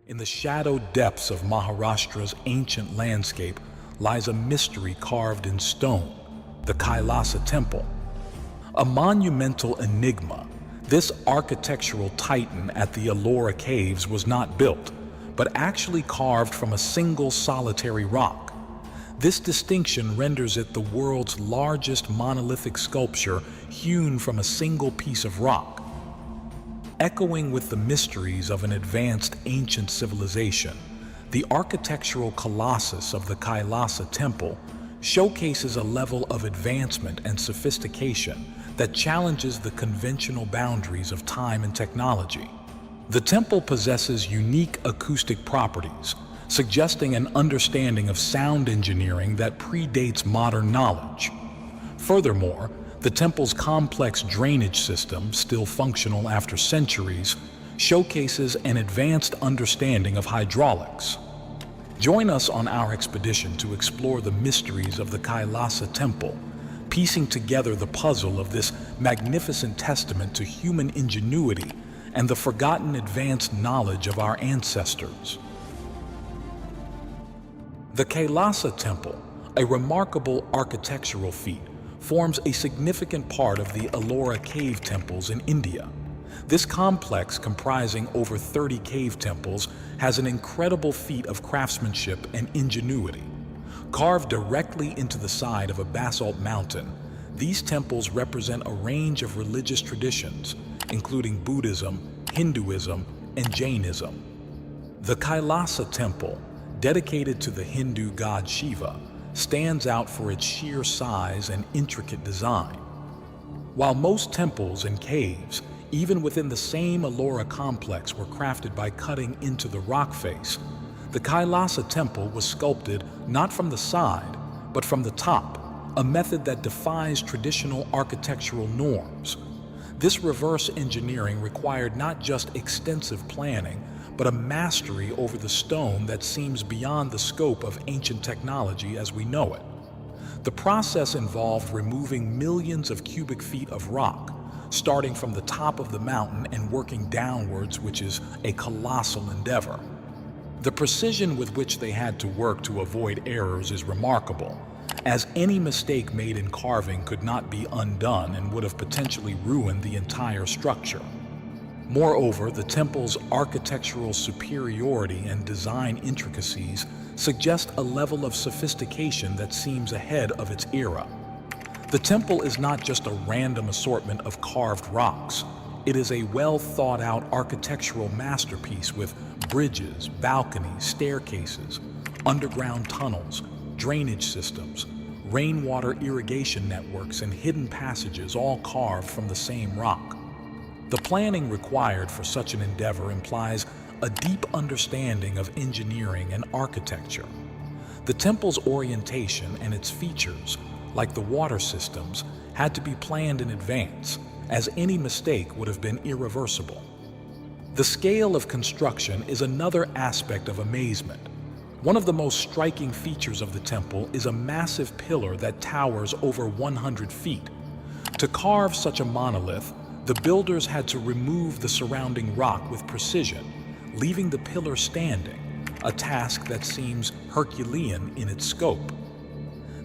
In the shadowed depths of Maharashtra's ancient landscape lies a mystery carved in stone, the Kailasa Temple. A monumental enigma, this architectural titan at the Ellora caves was not built, but actually carved from a single solitary rock. This distinction renders it the world's largest monolithic sculpture hewn from a single piece of rock. Echoing with the mysteries of an advanced ancient civilization, the architectural colossus of the Kailasa Temple showcases a level of advancement and sophistication that challenges the conventional boundaries of time and technology. The temple possesses unique acoustic properties, suggesting an understanding of sound engineering that predates modern knowledge. Furthermore, the temple's complex drainage system, still functional after centuries, showcases an advanced understanding of hydraulics. Join us on our expedition to explore the mysteries of the Kailasa Temple, piecing together the puzzle of this magnificent testament to human ingenuity and the forgotten advanced knowledge of our ancestors. The Kailasa Temple, a remarkable architectural feat, forms a significant part of the Ellora cave temples in India. This complex, comprising over 30 cave temples, has an incredible feat of craftsmanship and ingenuity. Carved directly into the side of a basalt mountain, these temples represent a range of religious traditions, including Buddhism, Hinduism, and Jainism. The Kailasa Temple, dedicated to the Hindu god Shiva, stands out for its sheer size and intricate design. While most temples and caves, even within the same Ellora complex, were crafted by cutting into the rock face, the Kailasa Temple was sculpted not from the side, but from the top, a method that defies traditional architectural norms. This reverse engineering required not just extensive planning, but a mastery over the stone that seems beyond the scope of ancient technology as we know it. The process involved removing millions of cubic feet of rock, starting from the top of the mountain and working downwards, which is a colossal endeavor. The precision with which they had to work to avoid errors is remarkable, as any mistake made in carving could not be undone and would have potentially ruined the entire structure. Moreover, the temple's architectural superiority and design intricacies suggest a level of sophistication that seems ahead of its era. The temple is not just a random assortment of carved rocks. It is a well-thought-out architectural masterpiece with bridges, balconies, staircases, underground tunnels, drainage systems, rainwater irrigation networks, and hidden passages, all carved from the same rock. The planning required for such an endeavor implies a deep understanding of engineering and architecture. The temple's orientation and its features, like the water systems, had to be planned in advance, as any mistake would have been irreversible. The scale of construction is another aspect of amazement. One of the most striking features of the temple is a massive pillar that towers over 100 feet. To carve such a monolith, the builders had to remove the surrounding rock with precision, leaving the pillar standing, a task that seems Herculean in its scope.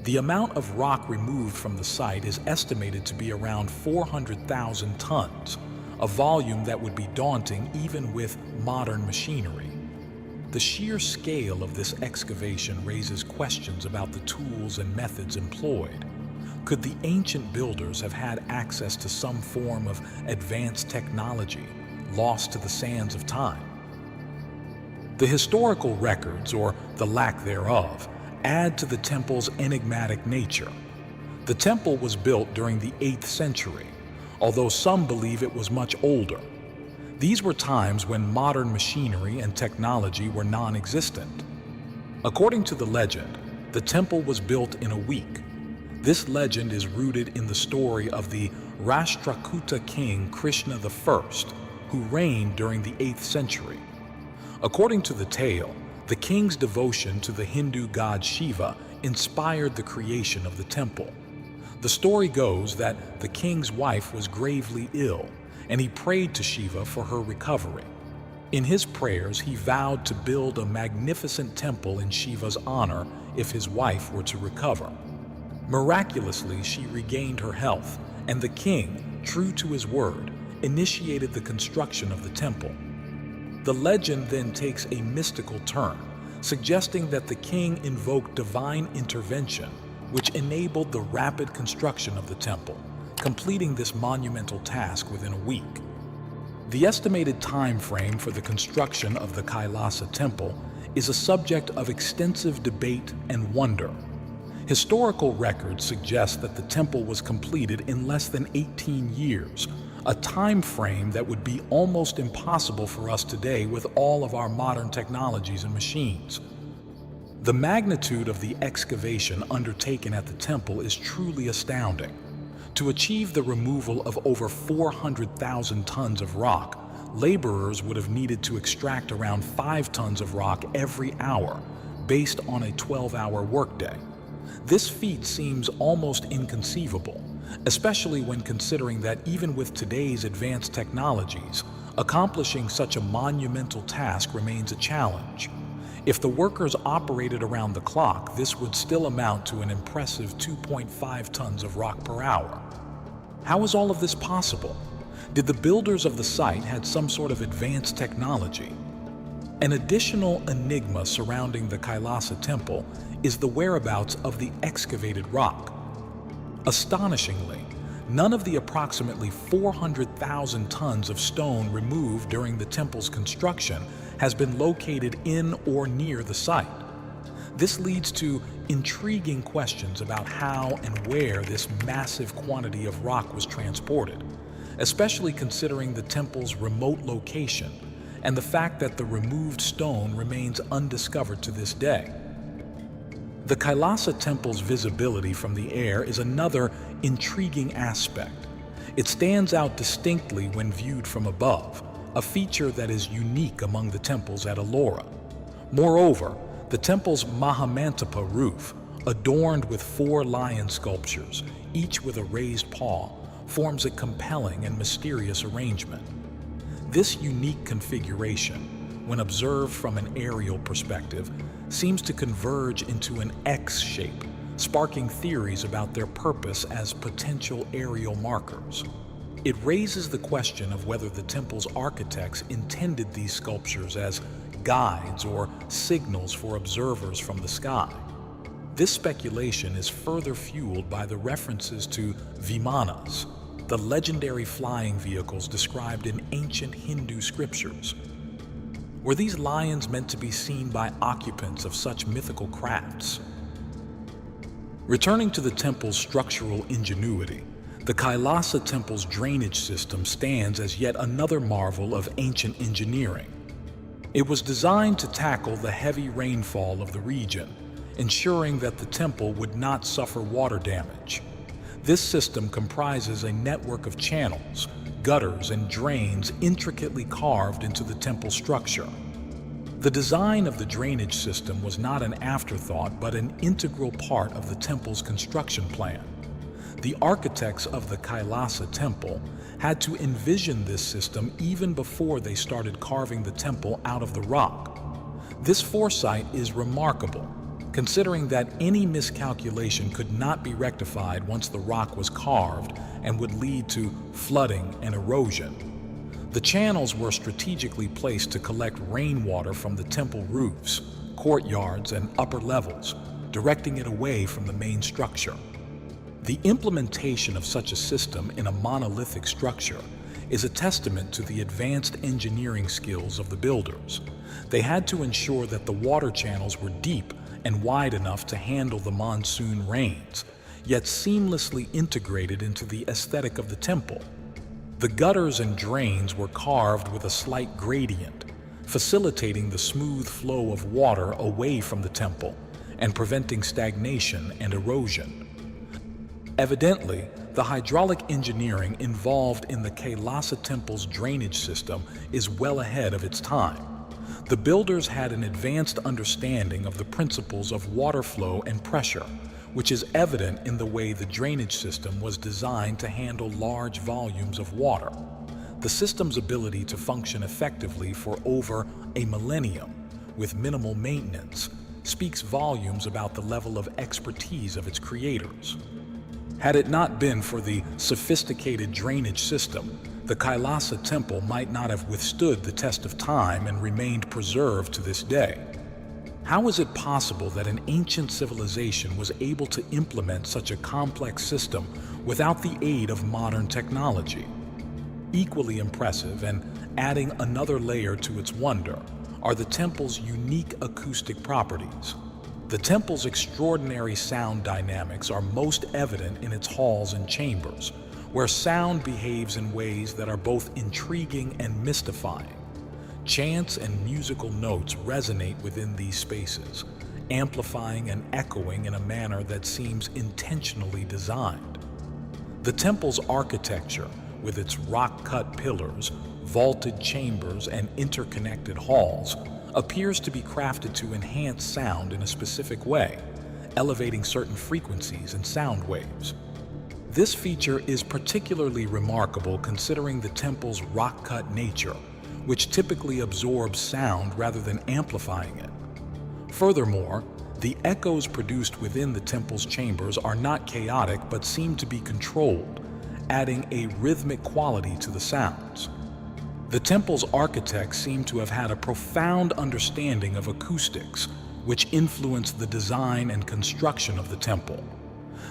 The amount of rock removed from the site is estimated to be around 400,000 tons, a volume that would be daunting even with modern machinery. The sheer scale of this excavation raises questions about the tools and methods employed. Could the ancient builders have had access to some form of advanced technology lost to the sands of time? The historical records, or the lack thereof, add to the temple's enigmatic nature. The temple was built during the 8th century, although some believe it was much older. These were times when modern machinery and technology were non-existent. According to the legend, the temple was built in a week. This legend is rooted in the story of the Rashtrakuta king Krishna I, who reigned during the 8th century. According to the tale, the king's devotion to the Hindu god Shiva inspired the creation of the temple. The story goes that the king's wife was gravely ill, and he prayed to Shiva for her recovery. In his prayers, he vowed to build a magnificent temple in Shiva's honor if his wife were to recover. Miraculously, she regained her health, and the king, true to his word, initiated the construction of the temple. The legend then takes a mystical turn, suggesting that the king invoked divine intervention, which enabled the rapid construction of the temple, completing this monumental task within a week. The estimated time frame for the construction of the Kailasa temple is a subject of extensive debate and wonder. Historical records suggest that the temple was completed in less than 18 years, a time frame that would be almost impossible for us today with all of our modern technologies and machines. The magnitude of the excavation undertaken at the temple is truly astounding. To achieve the removal of over 400,000 tons of rock, laborers would have needed to extract around 5 tons of rock every hour, based on a 12-hour workday. This feat seems almost inconceivable, especially when considering that even with today's advanced technologies, accomplishing such a monumental task remains a challenge. If the workers operated around the clock, this would still amount to an impressive 2.5 tons of rock per hour. How is all of this possible? Did the builders of the site had some sort of advanced technology? An additional enigma surrounding the Kailasa temple is the whereabouts of the excavated rock. Astonishingly, none of the approximately 400,000 tons of stone removed during the temple's construction has been located in or near the site. This leads to intriguing questions about how and where this massive quantity of rock was transported, especially considering the temple's remote location and the fact that the removed stone remains undiscovered to this day. The Kailasa temple's visibility from the air is another intriguing aspect. It stands out distinctly when viewed from above, a feature that is unique among the temples at Ellora. Moreover, the temple's Mahamantapa roof, adorned with 4 lion sculptures, each with a raised paw, forms a compelling and mysterious arrangement. This unique configuration, when observed from an aerial perspective, seems to converge into an X shape, sparking theories about their purpose as potential aerial markers. It raises the question of whether the temple's architects intended these sculptures as guides or signals for observers from the sky. This speculation is further fueled by the references to vimanas, the legendary flying vehicles described in ancient Hindu scriptures. Were these lions meant to be seen by occupants of such mythical crafts? Returning to the temple's structural ingenuity, the Kailasa temple's drainage system stands as yet another marvel of ancient engineering. It was designed to tackle the heavy rainfall of the region, ensuring that the temple would not suffer water damage. This system comprises a network of channels, gutters, and drains intricately carved into the temple structure. The design of the drainage system was not an afterthought, but an integral part of the temple's construction plan. The architects of the Kailasa temple had to envision this system even before they started carving the temple out of the rock. This foresight is remarkable, considering that any miscalculation could not be rectified once the rock was carved and would lead to flooding and erosion. The channels were strategically placed to collect rainwater from the temple roofs, courtyards, and upper levels, directing it away from the main structure. The implementation of such a system in a monolithic structure is a testament to the advanced engineering skills of the builders. They had to ensure that the water channels were deep and wide enough to handle the monsoon rains, yet seamlessly integrated into the aesthetic of the temple. The gutters and drains were carved with a slight gradient, facilitating the smooth flow of water away from the temple and preventing stagnation and erosion. Evidently, the hydraulic engineering involved in the Kailasa temple's drainage system is well ahead of its time. The builders had an advanced understanding of the principles of water flow and pressure, which is evident in the way the drainage system was designed to handle large volumes of water. The system's ability to function effectively for over a millennium with minimal maintenance speaks volumes about the level of expertise of its creators. Had it not been for the sophisticated drainage system, the Kailasa temple might not have withstood the test of time and remained preserved to this day. How is it possible that an ancient civilization was able to implement such a complex system without the aid of modern technology? Equally impressive, and adding another layer to its wonder, are the temple's unique acoustic properties. The temple's extraordinary sound dynamics are most evident in its halls and chambers, where sound behaves in ways that are both intriguing and mystifying. Chants and musical notes resonate within these spaces, amplifying and echoing in a manner that seems intentionally designed. The temple's architecture, with its rock-cut pillars, vaulted chambers, and interconnected halls, appears to be crafted to enhance sound in a specific way, elevating certain frequencies and sound waves. This feature is particularly remarkable considering the temple's rock-cut nature, which typically absorbs sound rather than amplifying it. Furthermore, the echoes produced within the temple's chambers are not chaotic but seem to be controlled, adding a rhythmic quality to the sounds. The temple's architects seem to have had a profound understanding of acoustics, which influenced the design and construction of the temple.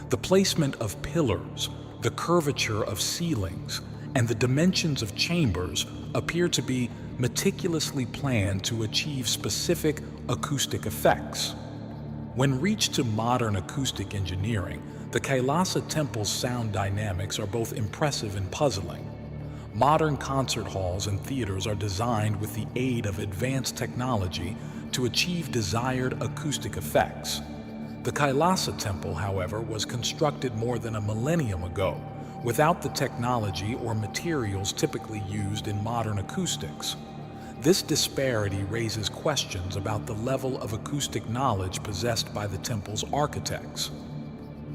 The placement of pillars, the curvature of ceilings, and the dimensions of chambers appear to be meticulously planned to achieve specific acoustic effects. When reached to modern acoustic engineering, the Kailasa temple's sound dynamics are both impressive and puzzling. Modern concert halls and theaters are designed with the aid of advanced technology to achieve desired acoustic effects. The Kailasa temple, however, was constructed more than a millennium ago, without the technology or materials typically used in modern acoustics. This disparity raises questions about the level of acoustic knowledge possessed by the temple's architects.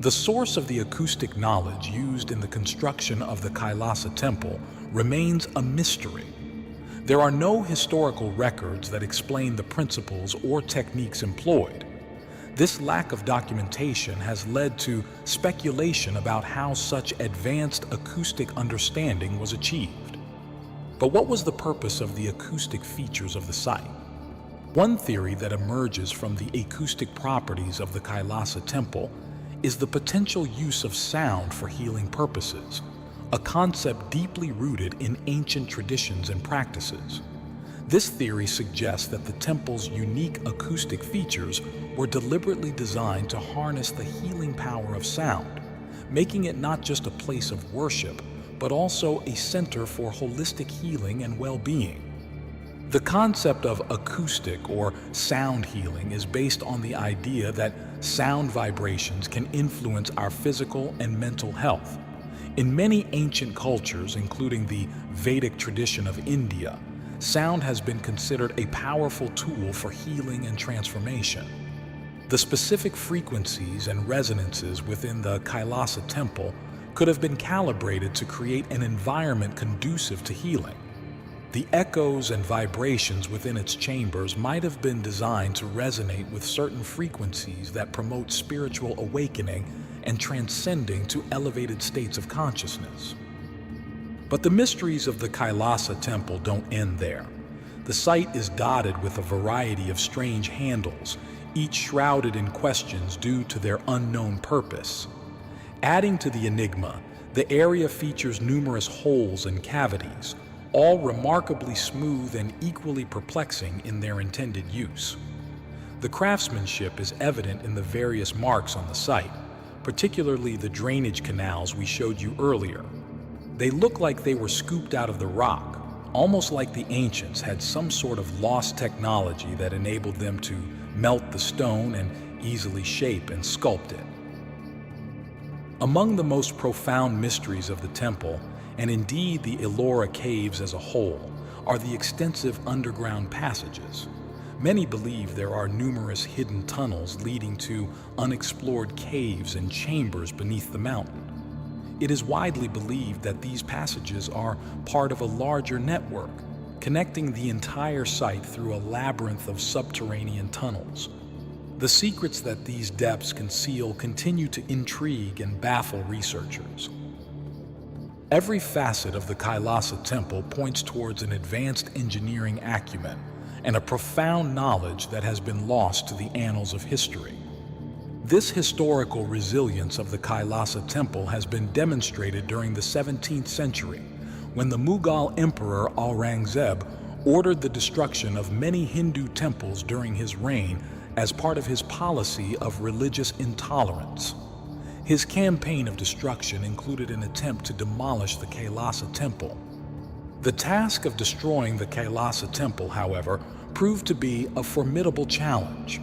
The source of the acoustic knowledge used in the construction of the Kailasa temple remains a mystery. There are no historical records that explain the principles or techniques employed. This lack of documentation has led to speculation about how such advanced acoustic understanding was achieved. But what was the purpose of the acoustic features of the site? One theory that emerges from the acoustic properties of the Kailasa temple is the potential use of sound for healing purposes, a concept deeply rooted in ancient traditions and practices. This theory suggests that the temple's unique acoustic features were deliberately designed to harness the healing power of sound, making it not just a place of worship, but also a center for holistic healing and well-being. The concept of acoustic or sound healing is based on the idea that sound vibrations can influence our physical and mental health. In many ancient cultures, including the Vedic tradition of India, sound has been considered a powerful tool for healing and transformation. The specific frequencies and resonances within the Kailasa temple could have been calibrated to create an environment conducive to healing. The echoes and vibrations within its chambers might have been designed to resonate with certain frequencies that promote spiritual awakening and transcending to elevated states of consciousness. But the mysteries of the Kailasa temple don't end there. The site is dotted with a variety of strange handles, each shrouded in questions due to their unknown purpose. Adding to the enigma, the area features numerous holes and cavities, all remarkably smooth and equally perplexing in their intended use. The craftsmanship is evident in the various marks on the site, particularly the drainage canals we showed you earlier. They look like they were scooped out of the rock, almost like the ancients had some sort of lost technology that enabled them to melt the stone and easily shape and sculpt it. Among the most profound mysteries of the temple, and indeed the Ellora caves as a whole, are the extensive underground passages. Many believe there are numerous hidden tunnels leading to unexplored caves and chambers beneath the mountain. It is widely believed that these passages are part of a larger network, connecting the entire site through a labyrinth of subterranean tunnels. The secrets that these depths conceal continue to intrigue and baffle researchers. Every facet of the Kailasa temple points towards an advanced engineering acumen and a profound knowledge that has been lost to the annals of history. This historical resilience of the Kailasa temple has been demonstrated during the 17th century, when the Mughal Emperor Aurangzeb ordered the destruction of many Hindu temples during his reign as part of his policy of religious intolerance. His campaign of destruction included an attempt to demolish the Kailasa temple. The task of destroying the Kailasa temple, however, proved to be a formidable challenge.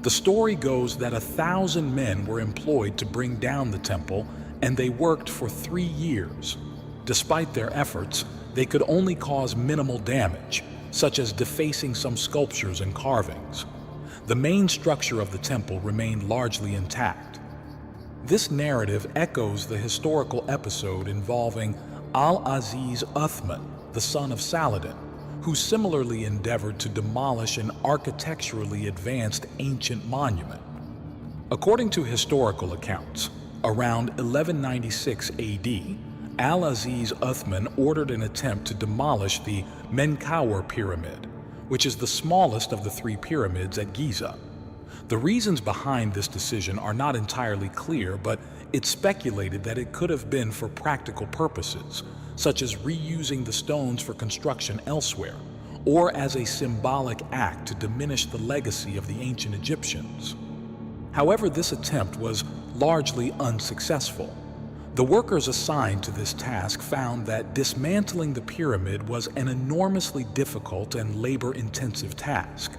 The story goes that 1,000 men were employed to bring down the temple, and they worked for 3 years. Despite their efforts, they could only cause minimal damage, such as defacing some sculptures and carvings. The main structure of the temple remained largely intact. This narrative echoes the historical episode involving Al-Aziz Uthman, the son of Saladin, who similarly endeavored to demolish an architecturally advanced ancient monument. According to historical accounts, around 1196 AD, Al-Aziz Uthman ordered an attempt to demolish the Menkaure Pyramid, which is the smallest of the 3 pyramids at Giza. The reasons behind this decision are not entirely clear, but it's speculated that it could have been for practical purposes, such as reusing the stones for construction elsewhere, or as a symbolic act to diminish the legacy of the ancient Egyptians. However, this attempt was largely unsuccessful. The workers assigned to this task found that dismantling the pyramid was an enormously difficult and labor-intensive task.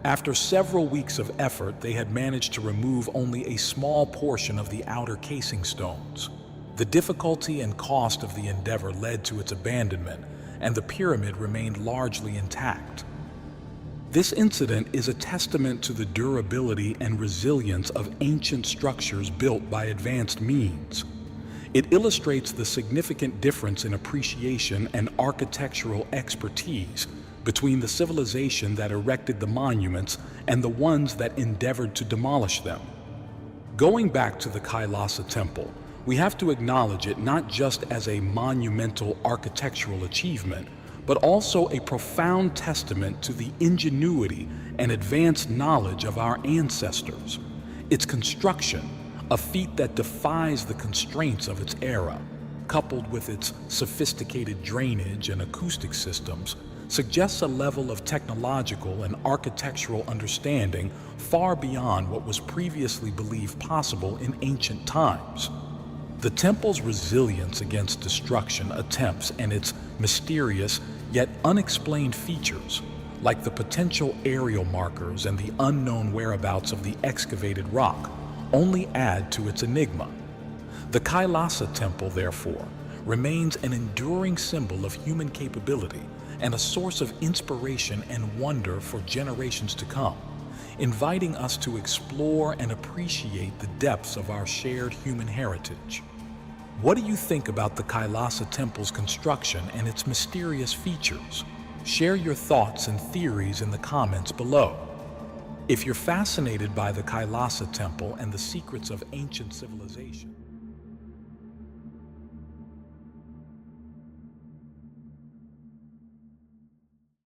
After several weeks of effort, they had managed to remove only a small portion of the outer casing stones. The difficulty and cost of the endeavor led to its abandonment, and the pyramid remained largely intact. This incident is a testament to the durability and resilience of ancient structures built by advanced means. It illustrates the significant difference in appreciation and architectural expertise between the civilization that erected the monuments and the ones that endeavored to demolish them. Going back to the Kailasa temple, we have to acknowledge it not just as a monumental architectural achievement, but also a profound testament to the ingenuity and advanced knowledge of our ancestors. Its construction, a feat that defies the constraints of its era, coupled with its sophisticated drainage and acoustic systems, suggests a level of technological and architectural understanding far beyond what was previously believed possible in ancient times. The temple's resilience against destruction attempts and its mysterious yet unexplained features, like the potential aerial markers and the unknown whereabouts of the excavated rock, only add to its enigma. The Kailasa temple, therefore, remains an enduring symbol of human capability and a source of inspiration and wonder for generations to come, inviting us to explore and appreciate the depths of our shared human heritage. What do you think about the Kailasa temple's construction and its mysterious features? Share your thoughts and theories in the comments below. If you're fascinated by the Kailasa temple and the secrets of ancient civilization,